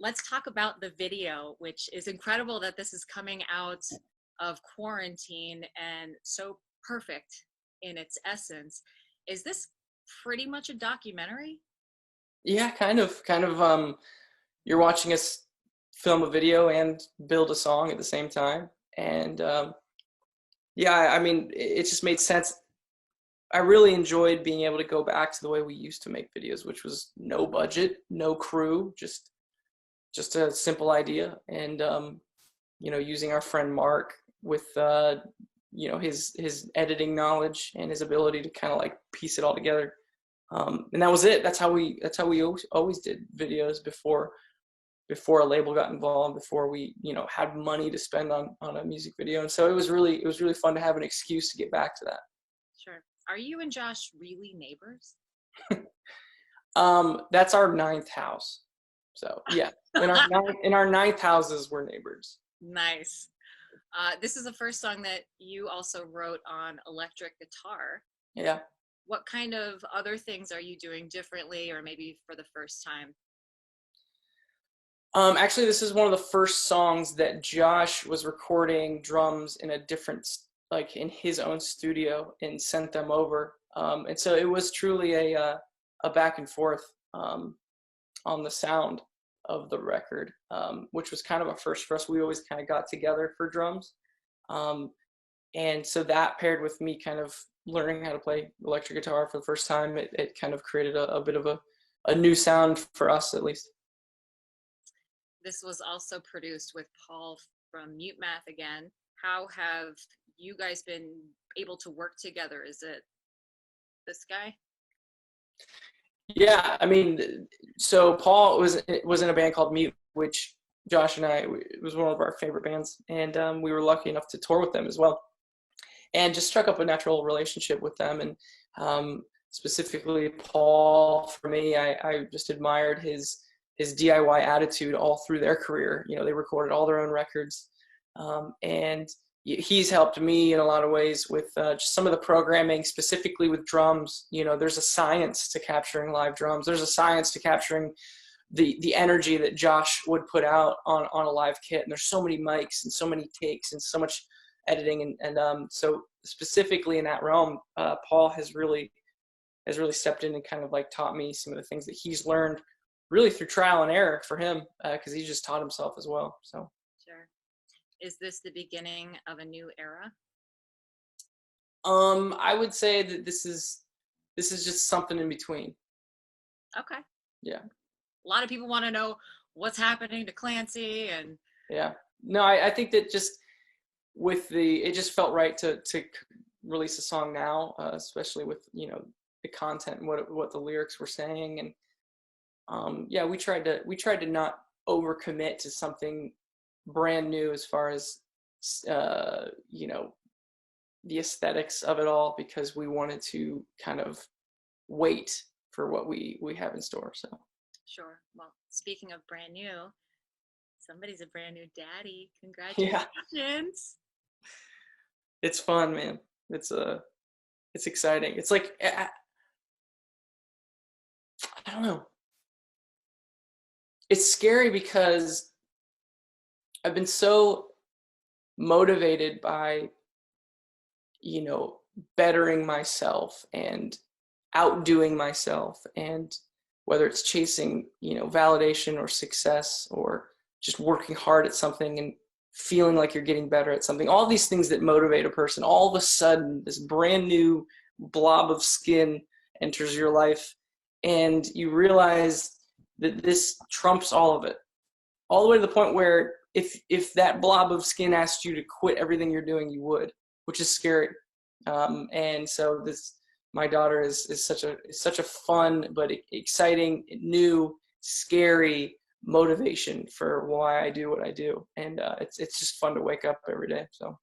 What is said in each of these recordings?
let's talk about the video, which is incredible that this is coming out of quarantine and so perfect in its essence. Is this pretty much a documentary? Yeah, kind of. You're watching us film a video and build a song at the same time, and yeah, I mean, it just made sense. I really enjoyed being able to go back to the way we used to make videos, which was no budget, no crew, just a simple idea, and using our friend Mark with his editing knowledge and his ability to kind of like piece it all together. And that was it. That's how we always did videos before a label got involved, before we had money to spend on a music video. And so it was really fun to have an excuse to get back to that. Sure. Are you and Josh really neighbors? That's our ninth house. So yeah, in our ninth houses, we're neighbors. Nice. This is the first song that you also wrote on electric guitar. Yeah. What kind of other things are you doing differently, or maybe for the first time? Actually, this is one of the first songs that Josh was recording drums in a different, like in his own studio, and sent them over. And so it was truly a back and forth on the sound of the record, which was kind of a first for us. We always kind of got together for drums. And so that paired with me kind of learning how to play electric guitar for the first time, it kind of created a bit of a new sound for us, at least. This was also produced with Paul from Mute Math again. How have you guys been able to work together? Is it this guy? Yeah, I mean, so Paul was in a band called Mute, which Josh and it was one of our favorite bands, and we were lucky enough to tour with them as well, and just struck up a natural relationship with them. And specifically Paul, for me, I just admired his DIY attitude all through their career. They recorded all their own records, and he's helped me in a lot of ways with just some of the programming, specifically with drums. There's a science to capturing live drums. There's a science to capturing the energy that Josh would put out on a live kit. And there's so many mics and so many takes and so much editing. And so specifically in that realm, Paul has really stepped in and kind of like taught me some of the things that he's learned really through trial and error for him, because he just taught himself as well. So. Sure. Is this the beginning of a new era? I would say that this is just something in between. Okay. Yeah. A lot of people want to know what's happening to Clancy and. Yeah. No, I think that just it just felt right to release a song now, especially with the content and what the lyrics were saying. And yeah, we tried to not overcommit to something brand new as far as the aesthetics of it all, because we wanted to kind of wait for what we have in store. So. Sure. Well, speaking of brand new, somebody's a brand new daddy. Yeah. Congratulations. It's fun, man. It's exciting. It's like, I don't know. It's scary because I've been so motivated by, bettering myself and outdoing myself, and whether it's chasing, validation or success, or just working hard at something and feeling like you're getting better at something, all these things that motivate a person, all of a sudden this brand new blob of skin enters your life, and you realize that this trumps all of it, all the way to the point where if that blob of skin asked you to quit everything you're doing, you would, which is scary. And so my daughter is such a fun but exciting, new, scary motivation for why I do what I do, and it's just fun to wake up every day. So. All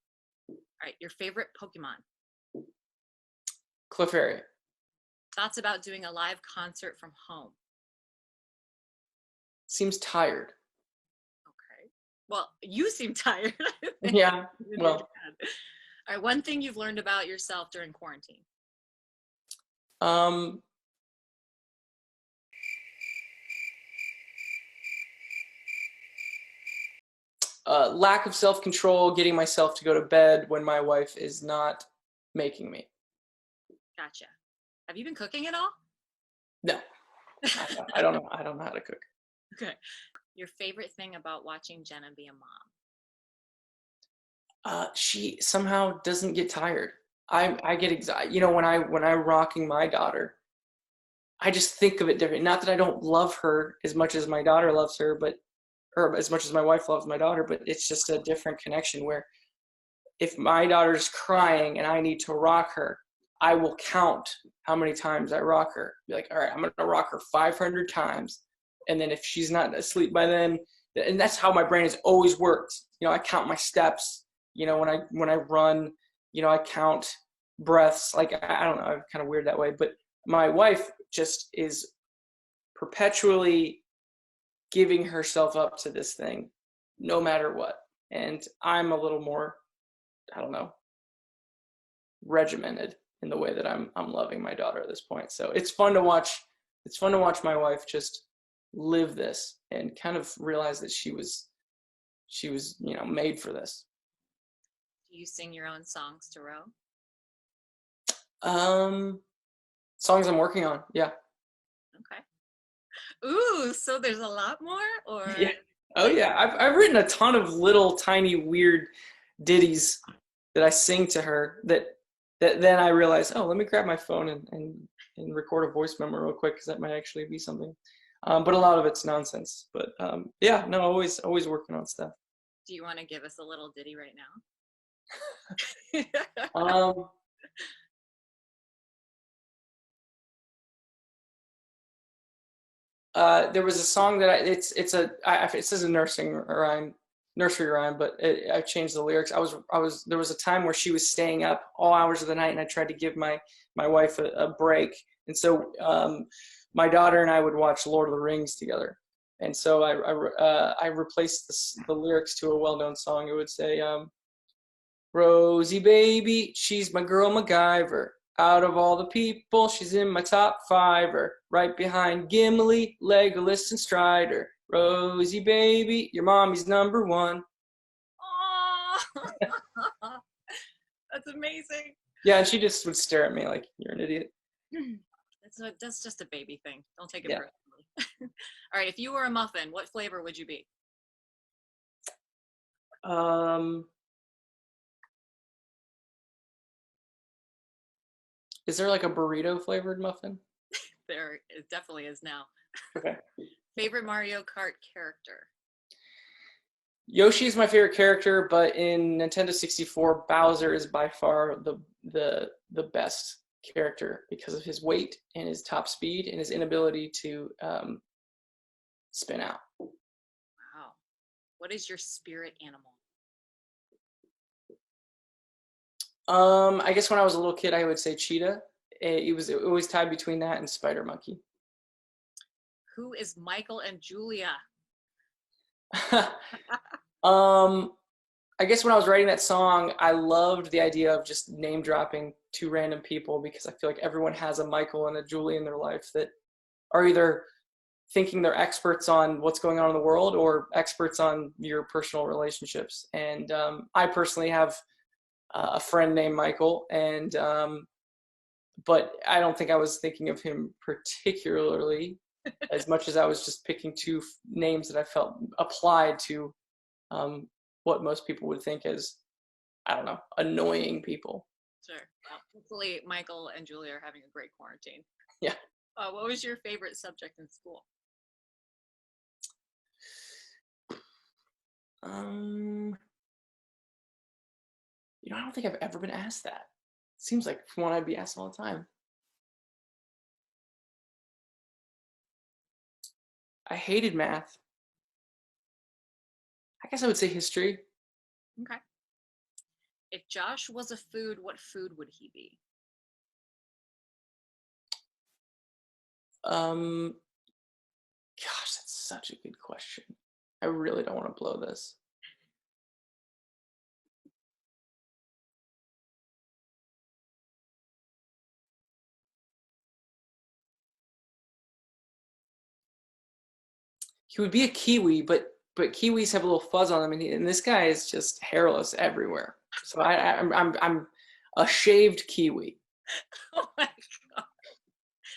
right, your favorite Pokemon? Clefairy. Thoughts about doing a live concert from home? Seems tired. Okay. Well, you seem tired. Yeah. Well. All right, one thing you've learned about yourself during quarantine? lack of self-control, getting myself to go to bed when my wife is not making me. Gotcha. Have you been cooking at all? No, I don't know. I don't know how to cook. Okay. Your favorite thing about watching Jenna be a mom? She somehow doesn't get tired. I get excited. You know, when I'm rocking my daughter, I just think of it different. Not that I don't love her as much as my daughter loves her, but or as much as my wife loves my daughter, but it's just a different connection where if my daughter's crying and I need to rock her, I will count how many times I rock her. Be like, all right, I'm going to rock her 500 times. And then if she's not asleep by then, and that's how my brain has always worked. You know, I count my steps. You know, when I run, you know, I count breaths. Like, I don't know, I'm kind of weird that way. But my wife just is perpetually giving herself up to this thing, no matter what. And I'm a little more, I don't know, regimented in the way that I'm loving my daughter at this point. So it's fun to watch. It's fun to watch my wife just live this and kind of realize that she was, you know, made for this. Do you sing your own songs to row? Songs I'm working on. Yeah. Okay. Ooh, so there's a lot more, or Yeah. Oh yeah. I've written a ton of little tiny weird ditties that I sing to her that then I realize, oh, let me grab my phone and record a voice memo real quick because that might actually be something. But a lot of it's nonsense. But yeah, no, always working on stuff. do you want to give us a little ditty right now? Um, there was a song that it says a nursery rhyme, but I changed the lyrics. There was a time where she was staying up all hours of the night, and I tried to give my wife a break, and so my daughter and I would watch Lord of the Rings together, and so I replaced the lyrics to a well-known song. It would say, Rosie baby, she's my girl MacGyver. Out of all the people, she's in my top fiver. Right behind Gimli, Legolas, and Strider. Rosie baby, your mommy's number one. Oh, that's amazing. Yeah, and she just would stare at me like, you're an idiot. That's just a baby thing. Don't take it Yeah. personally. All right, if you were a muffin, what flavor would you be? Is there like a burrito flavored muffin? There it definitely is now. Okay. Favorite Mario Kart character? Yoshi is my favorite character, but in Nintendo 64, Bowser is by far the best character because of his weight and his top speed and his inability to spin out. Wow. What is your spirit animal? I guess when I was a little kid, I would say cheetah. It was always tied between that and spider monkey. Who is Michael and Julia? I guess when I was writing that song, I loved the idea of just name dropping two random people because I feel like everyone has a Michael and a Julie in their life that are either thinking they're experts on what's going on in the world or experts on your personal relationships. And I personally have a friend named Michael, and but I don't think I was thinking of him particularly as much as I was just picking two names that I felt applied to what most people would think as, I don't know, annoying people. Sure. Well, hopefully Michael and Julia are having a great quarantine. Yeah. What was your favorite subject in school? You know, I don't think I've ever been asked that. Seems like one I'd be asked all the time. I hated math. I guess I would say history. Okay. If Josh was a food, what food would he be? Gosh, that's such a good question. I really don't want to blow this. He would be a kiwi, but but Kiwis have a little fuzz on them, and this guy is just hairless everywhere. So I'm a shaved Kiwi. Oh my